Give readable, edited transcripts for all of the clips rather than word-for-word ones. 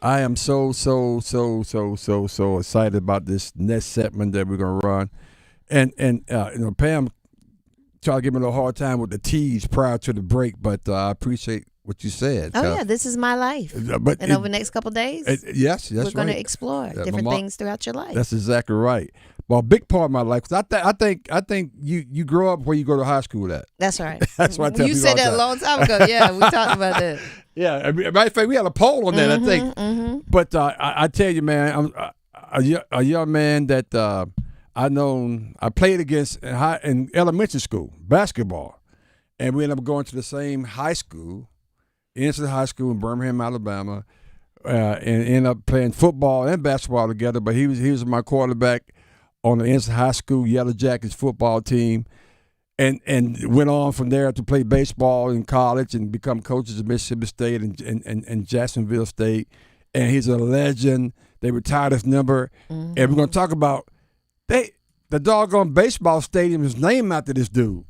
I am so excited about this next segment that we're gonna run. And Pam tried to give me a little hard time with the tease prior to the break, but I appreciate what you said. Oh yeah, this is my life. But And over the next couple of days, yes, that's we're going right. to explore My different mom- things throughout your life. That's exactly right. Well, a big part of my life, 'cause I think you grow up where you go to high school at. That's right. That's what I tell You people all said the that time. a long time ago. Yeah, we talked about that. Yeah, matter of fact, we had a poll on that. I think. But I tell you, man, I'm a young man that I played against in elementary school basketball, and we ended up going to the same high school, Instant High School in Birmingham, Alabama, and ended up playing football and basketball together. But he was my quarterback on the Instant High School Yellow Jackets football team. And went on from there to play baseball in college and become coaches at Mississippi State and Jacksonville State. And he's a legend. They retired his number. And we're going to talk about the doggone baseball stadium is named after this dude.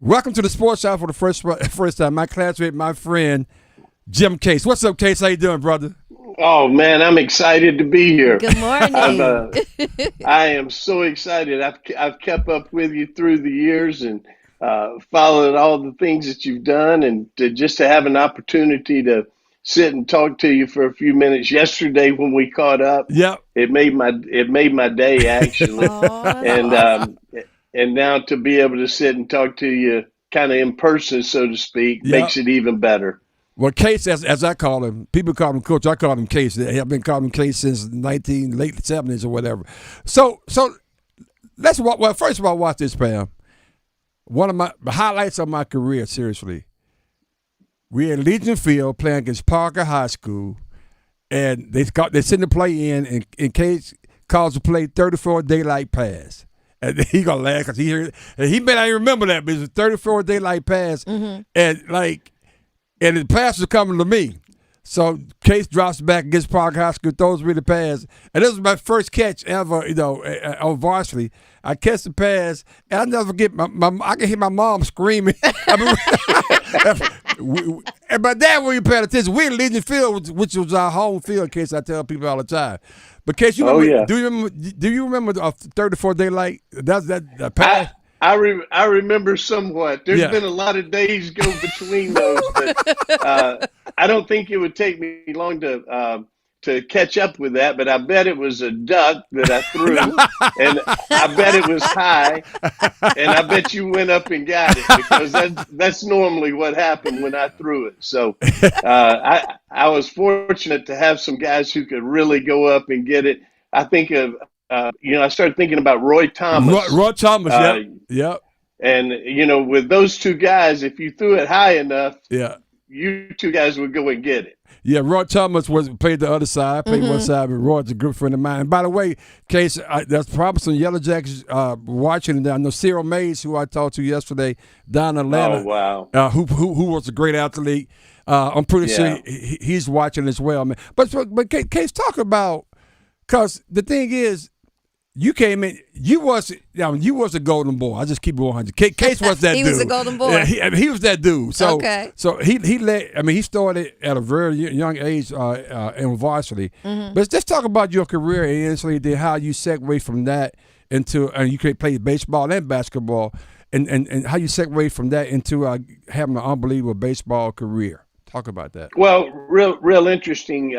Welcome to the Sports Shop for the first time. My classmate, my friend, Jim Case. What's up, Case? How you doing, brother? Oh man, I'm excited to be here. Good morning. I am so excited. I've kept up with you through the years and followed all the things that you've done, and just to have an opportunity to sit and talk to you for a few minutes yesterday when we caught up, Yep. it made my day actually, Oh, that's and awesome. and now to be able to sit and talk to you kind of in person, so to speak, Yep. makes it even better. Well, Case, as I call him, people call him Coach. I call him Case. I've been calling him Case since late 70s or whatever. So let's walk. Well, first of all, watch this, Pam. One of my highlights of my career, seriously. We at Legion Field playing against Parker High School, and they send the play in Case calls the play 34 daylight pass. And he gonna laugh because he heard, and he may not even remember that, but it's a 34 daylight pass, and the pass was coming to me. So Case drops back against Park High School, throws me the pass. And this was my first catch ever, on varsity. I catch the pass, and I never forget, I can hear my mom screaming. And by that, when you paying attention, we're in Legion Field, which was our home field, Case. I tell people all the time. But Case, Yeah. do you remember the 34 daylight? That's that pass? I remember somewhat. There's Yeah. been a lot of days go between those, but I don't think it would take me long to catch up with that. But I bet it was a duck that I threw, and I bet it was high, and I bet you went up and got it because that's normally what happened when I threw it. So I was fortunate to have some guys who could really go up and get it. I think of. I started thinking about Roy Thomas. Roy Thomas, Uh, yep. And, with those two guys, if you threw it high enough, Yeah. you two guys would go and get it. Yeah, Roy Thomas played the other side. I played one side, but Roy's a good friend of mine. And by the way, Case, that's probably some Yellow Jackets watching. And I know Cyril Mays, who I talked to yesterday down in Atlanta, Oh, wow. who was a great athlete. I'm pretty Yeah. sure he's watching as well, man. But Case, talk about, because the thing is, you came in. You was a golden boy. I just keep it 100. Case was that He dude. was a golden boy. Yeah, he was that dude. So Okay. So he led. I mean, he started at a very young age in varsity. But let's talk about your career and instantly how you segue from that into and you could play baseball and basketball, and how you segue from that into having an unbelievable baseball career. Talk about that. Well, real interesting.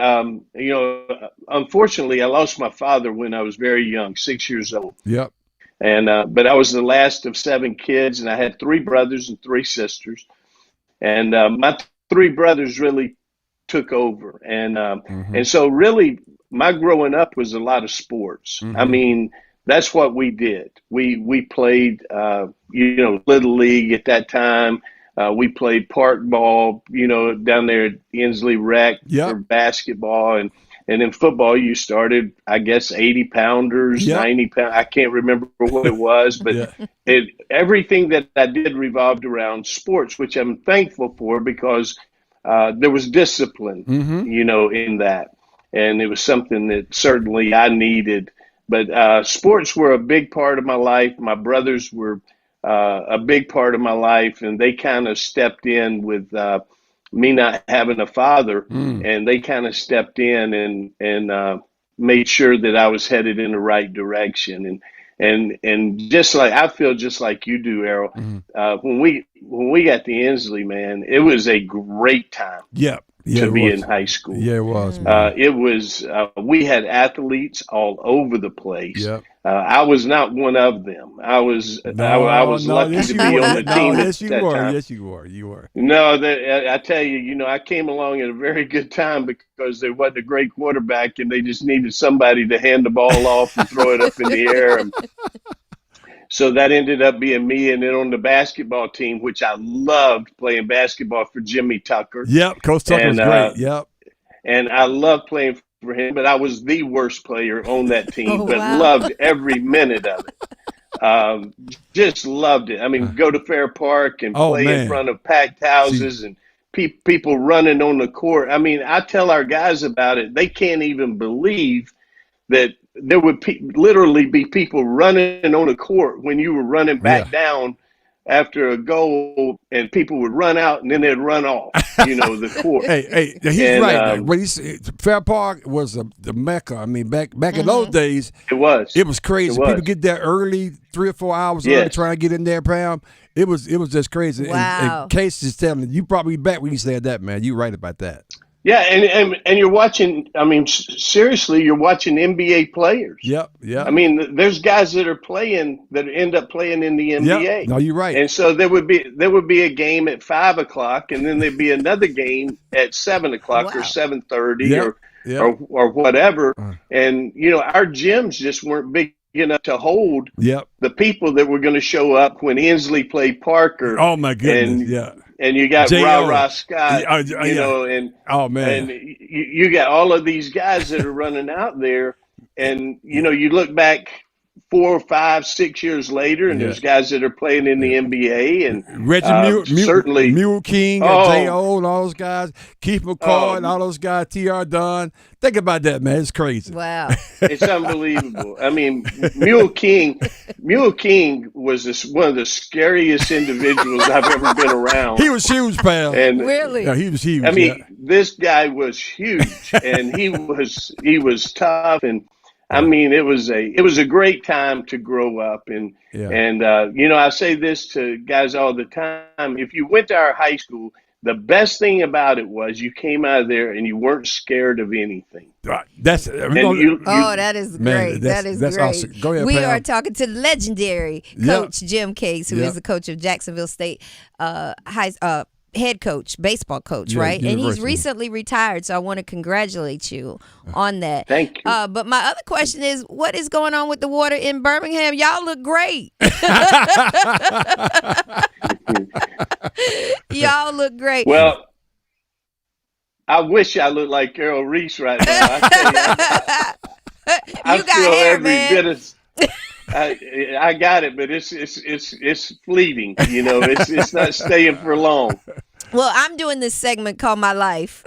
Unfortunately, I lost my father when I was very young, 6 years old. Yep. And but I was the last of seven kids, and I had three brothers and three sisters. And my three brothers really took over, and so really my growing up was a lot of sports. I mean, that's what we did. We played, little league at that time. We played park ball, down there at Inslee Rec Yep. for basketball, and in football you started, I guess, 80-pounders, Yep. 90-pound. I can't remember what it was, but Yeah. everything that I did revolved around sports, which I'm thankful for because there was discipline, in that, and it was something that certainly I needed. But sports were a big part of my life. My brothers were a big part of my life, and they kind of stepped in with me not having a father, and they kind of stepped in and made sure that I was headed in the right direction. And just like I feel just like you do, Errol. When we got to Inslee, man, it was a great time Yep. Yeah, to it be was. in high school. Yeah, it was, man. It was we had athletes all over the place. Yep. I was not one of them. I was lucky yes, to you be were. on the team Yes, you that were. time. Yes, you were. You were. No, I tell you, I came along at a very good time because there wasn't a great quarterback, and they just needed somebody to hand the ball off and throw it up in the air. And so that ended up being me. And then on the basketball team, which I loved playing basketball for Jimmy Tucker. Yep, Coach Tucker was great. Yep. And I loved playing for him, but I was the worst player on that team, but wow. loved every minute of it. Just loved it. I mean, go to Fair Park and play in front of packed houses and people running on the court. I mean, I tell our guys about it. They can't even believe that there would literally be people running on the court when you were running back down after a goal, and people would run out and then they'd run off, the court. Hey, he's right. When Fair Park was the Mecca. I mean, back in those days, it was crazy. People get there early, 3 or 4 hours early, trying to get in there, Pam. It was just crazy. Wow. And Case is telling you probably back when you said that, man. You right about that. Yeah, and you're watching. I mean, seriously, you're watching NBA players. Yep. I mean, there's guys that end up playing in the NBA. Yep. No, you're right. And so there would be a game at 5 o'clock, and then there'd be another game at 7 o'clock or 7:30 or whatever. And our gyms just weren't big enough to hold the people that were going to show up when Inslee played Parker. Oh my goodness! And you got Ra Scott, and oh man, and you got all of these guys that are running out there, and you look back 4, 5, 6 years later, and there's guys that are playing in the NBA, and Reggie certainly Mule King, and J.O. and all those guys, Keith McCoy and all those guys, T.R. Dunn. Think about that, man. It's crazy. Wow, it's unbelievable. I mean, Mule King was one of the scariest individuals I've ever been around. He was huge, pal. And really, he was huge. I mean, this guy was huge, and he was tough, and I mean, it was a great time to grow up, and I say this to guys all the time. If you went to our high school, the best thing about it was you came out of there and you weren't scared of anything. that is great. That is great. Awesome. Go ahead, we Pam. are talking to legendary Coach Jim Case, who is the coach of Jacksonville State head coach, baseball coach, right? University. And he's recently retired, so I want to congratulate you on that. Thank you. But my other question is, what is going on with the water in Birmingham? Y'all look great. Y'all look great. Well, I wish I looked like Errol Reese right now. I you got hair, man. I got it, but it's fleeting. It's not staying for long. Well, I'm doing this segment called My Life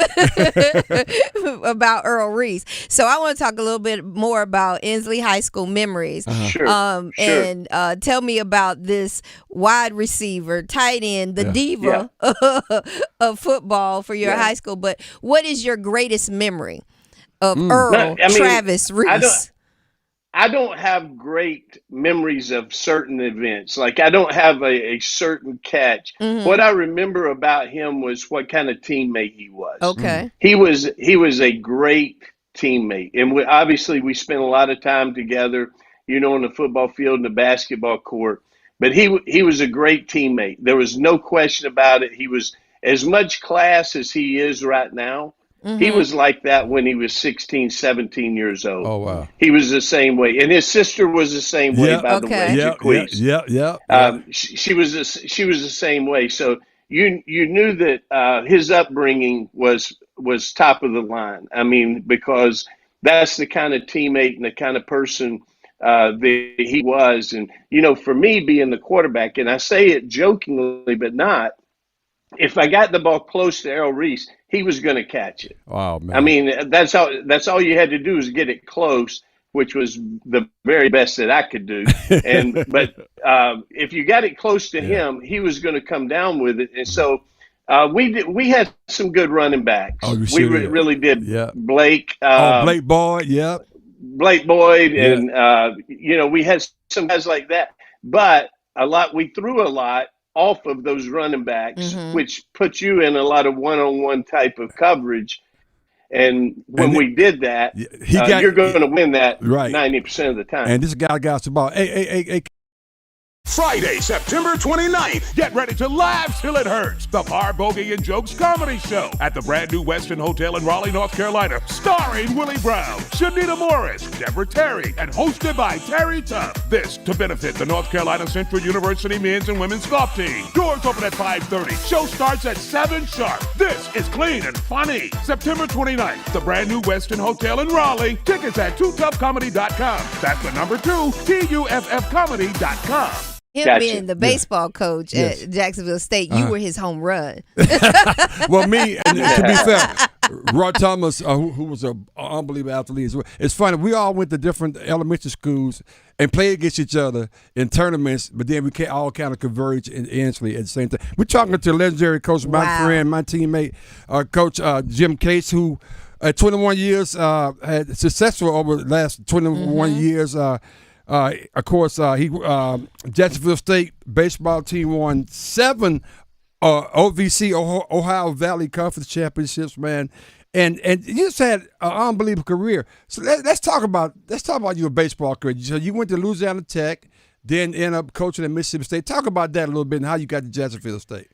about Earl Reese. So I want to talk a little bit more about Inslee High School memories. Sure. And tell me about this wide receiver, tight end, the diva of football for your high school. But what is your greatest memory of Earl Travis Reese? I don't have great memories of certain events. Like, I don't have a certain catch. Mm-hmm. What I remember about him was what kind of teammate he was. Okay. He was a great teammate. And obviously we spent a lot of time together, on the football field and the basketball court. But he was a great teammate. There was no question about it. He was as much class as he is right now. Mm-hmm. He was like that when he was 16, 17 years old. Oh, wow. He was the same way. And his sister was the same way, by the way. Yeah. She was the same way. So you knew that his upbringing was top of the line. I mean, because that's the kind of teammate and the kind of person that he was. And, for me being the quarterback, and I say it jokingly, but not, if I got the ball close to Errol Reese, he was going to catch it. Wow, man. I mean, that's all you had to do is get it close, which was the very best that I could do. But if you got it close to him, he was going to come down with it. And so We had some good running backs. Oh, you We sure did. really did. Yeah. Blake. Blake Boyd. Yep. Blake Boyd, Yeah. and we had some guys like that. But we threw a lot off of those running backs, which puts you in a lot of one-on-one type of coverage. And when we did that, you're going to win that right 90% of the time. And this guy got the ball. Hey. Friday, September 29th. Get ready to laugh till it hurts. The Bar Bogey and Jokes Comedy Show at the brand new Westin Hotel in Raleigh, North Carolina. Starring Willie Brown, Shanita Morris, Deborah Terry, and hosted by Terry Tubb. This to benefit the North Carolina Central University men's and women's golf team. Doors open at 5:30. Show starts at 7 sharp. This is clean and funny. September 29th, the brand new Westin Hotel in Raleigh. Tickets at 2toughcomedy.com. That's the number 2, TUFFcomedy.com. Him being the baseball coach at Jacksonville State, you were his home run. Well, me, and to be fair, Rod Thomas, who was an unbelievable athlete as well. It's funny, we all went to different elementary schools and played against each other in tournaments, but then we all kind of converged instantly at the same time. We're talking to legendary coach, my friend, my teammate, Coach Jim Case, who at 21 years had successful over the last 21 years. Of course, Jacksonville State baseball team won 7 OVC Ohio Valley Conference championships, man, and you just had an unbelievable career. So let's talk about your baseball career. So you went to Louisiana Tech, then ended up coaching at Mississippi State. Talk about that a little bit and how you got to Jacksonville State.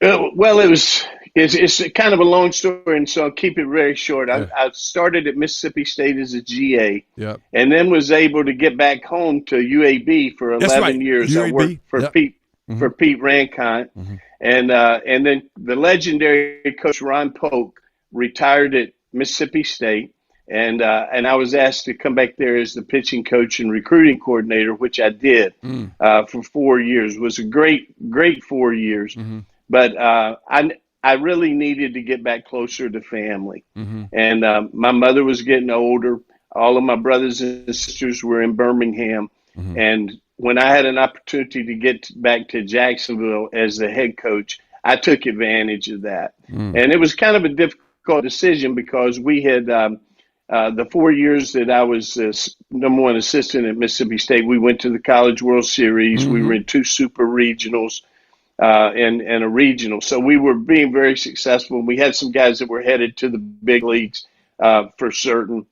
Well, it's kind of a long story, and so I'll keep it very short. I started at Mississippi State as a GA, and then was able to get back home to UAB for 11 years. UAB. I worked for Pete Rancont, and then the legendary coach Ron Polk retired at Mississippi State, and I was asked to come back there as the pitching coach and recruiting coordinator, which I did for 4 years. It was a great 4 years. But I really needed to get back closer to family. And my mother was getting older. All of my brothers and sisters were in Birmingham. And when I had an opportunity to get back to Jacksonville as the head coach, I took advantage of that. And it was kind of a difficult decision because we had the 4 years that I was number one assistant at Mississippi State, we went to the College World Series. We were in 2 super regionals. And a regional. So we were being very successful. We had some guys that were headed to the big leagues for certain.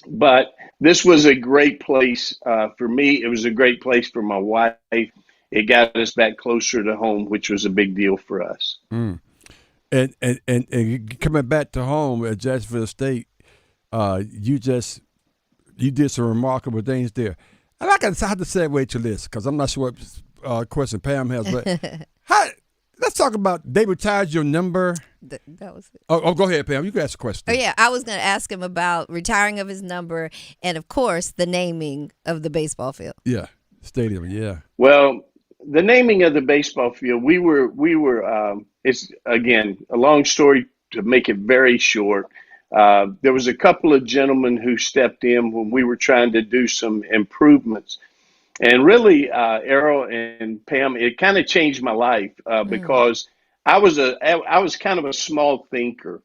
But this was a great place for me. It was a great place for my wife. It got us back closer to home, which was a big deal for us. And coming back to home at Jacksonville State, you did some remarkable things there. And I have to segue to this because I'm not sure what question Pam has, but let's talk about they retired your number. That was it. Oh, go ahead, Pam. You can ask a question. Oh, yeah. I was going to ask him about retiring of his number and, of course, the naming of the baseball field. Yeah, stadium, yeah. Well, the naming of the baseball field, we were. It's, again, a long story to make it very short. There was a couple of gentlemen who stepped in when we were trying to do some improvements. And really, Errol and Pam, it kind of changed my life because I was kind of a small thinker,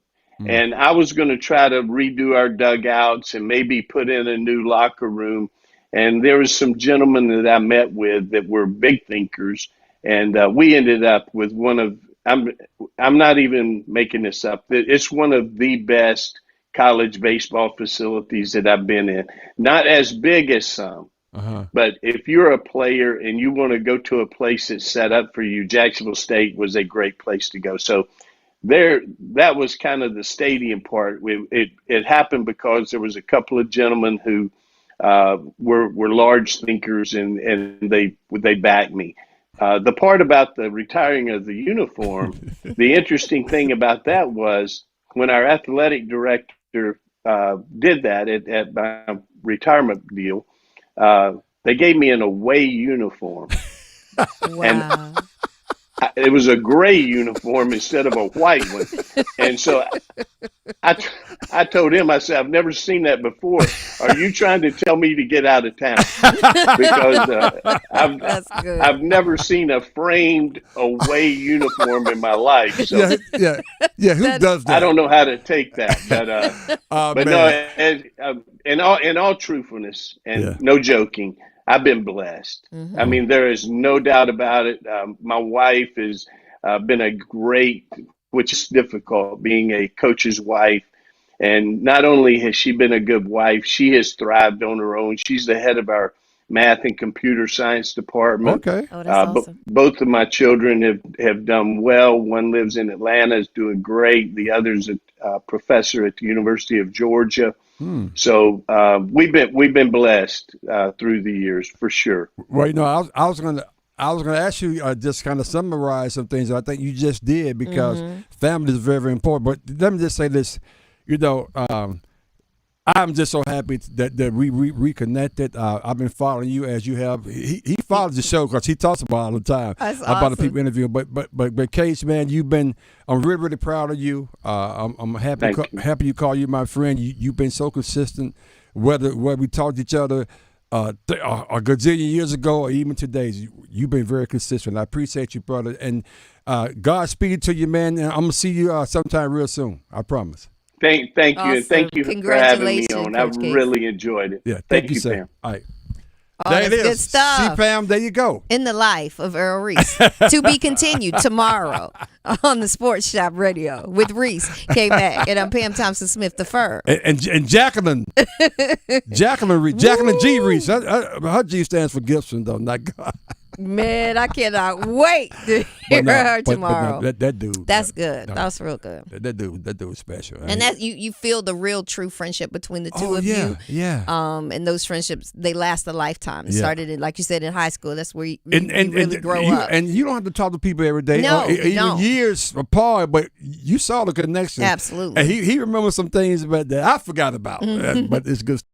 and I was going to try to redo our dugouts and maybe put in a new locker room. And there was some gentlemen that I met with that were big thinkers, and we ended up with one of I'm not even making this up. It's one of the best college baseball facilities that I've been in. Not as big as some. But if you're a player and you want to go to a place that's set up for you, Jacksonville State was a great place to go. So that was kind of the stadium part. It happened because there was a couple of gentlemen who were large thinkers and they backed me. The part about the retiring of the uniform, the interesting thing about that was when our athletic director did that at my retirement deal, they gave me an away uniform. Wow. And it was a gray uniform instead of a white one. And so I I told him, I said, I've never seen that before. Are you trying to tell me to get out of town? Because I've never seen a framed away uniform in my life. So Who does that? I don't know how to take that, but no. In all truthfulness and no joking, I've been blessed. I mean, there is no doubt about it. My wife has been a great, which is difficult, being a coach's wife. And not only has she been a good wife, she has thrived on her own. She's the head of our math and computer science department. Okay. Oh, that's awesome. Both of my children have done well. One lives in Atlanta, is doing great. The other's a professor at the University of Georgia. So we've been blessed through the years, for sure. Well, I was going to ask you just kind of summarize some things that I think you just did, because family is very, very important. But let me just say this, I'm just so happy that we reconnected. I've been following you as you have. He follows the show because he talks about it all the time. That's about awesome. the people interviewing. But Case, man, I'm really, really proud of you. I'm happy you call you my friend. You've been so consistent. Whether we talked to each other a gazillion years ago or even today, you've been very consistent. I appreciate you, brother. And Godspeed to you, man. And I'm gonna see you sometime real soon. I promise. Thank you, and thank you for having me on. I Coach Case. really enjoyed it. Yeah, thank you, sir. Pam. All right. Oh, There it that's is. good stuff. See, Pam, there you go. In the life of Earl Reese. To be continued tomorrow on the Sports Shop Radio with Reese K-Mac. And I'm Pam Thompson-Smith the Fur. And Jacqueline. Jacqueline G. Reese. Her G stands for Gibson, though, not God. Man, I cannot wait to hear her tomorrow. That dude. That's good. That's real good. That dude is special. And that you feel the real true friendship between the two of you. Yeah. And those friendships, they last a lifetime. It started in, like you said, in high school. That's where you and really grow up. And you don't have to talk to people every day. No, you even don't. years apart, but you saw the connection. Absolutely. And he remembers some things that I forgot about. But it's good stuff.